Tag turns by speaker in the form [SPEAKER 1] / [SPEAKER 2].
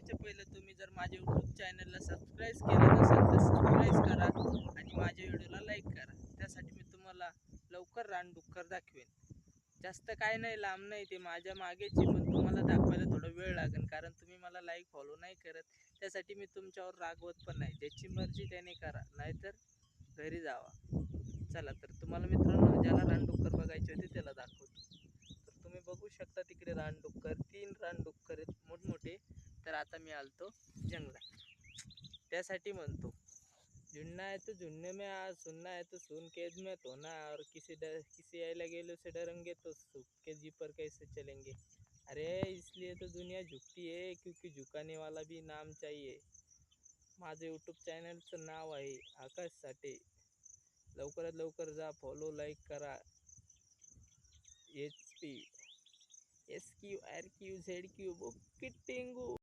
[SPEAKER 1] त्याच्या पहिले तुम्ही जर माझ्या यूट्यूब चॅनलला सबस्क्राईब केलं नसेल तर सबस्क्राईब करा आणि माझ्या व्हिडिओला लाईक करा. त्यासाठी मी तुम्हाला लवकर रानडुक्कर दाखवेन. जास्त काय नाही, लांब नाही, ते माझ्या मागेच आहे, पण तुम्हाला दाखवायला थोडा वेळ लागेल कारण तुम्ही मला लाईक फॉलो नाही करत. त्यासाठी मी तुमच्यावर रागवत पण नाही. ज्याची मर्जी त्याने करा, नाहीतर घरी जावा. चला तर तुम्हाला मित्रांनो ज्याला रानडुक्कर बघायचे होते त्याला दाखवतो. तर तुम्ही बघू शकता तिकडे रानडुक्कर, 3 रानडुक्कर आहेत मोठमोठे. तर आता मी आलतो जंगलात. त्यासाठी म्हणतो, झुंडना है तो झुंड में आ, सुनना है तो सुन, कैद में तो ना, और किसी आइला गेलो से डरेंगे तो सूख के जी पर कैसे चलेंगे. अरे इसलिए तो दुनिया झुकती है क्योंकि झुकाने वाला भी नाम चाहिए. माझं यूट्यूब चॅनलचं नाव आहे आकाश साठे. लवकरात लवकर जा, फॉलो लाईक करा. HP SQRQZQ book Tingu.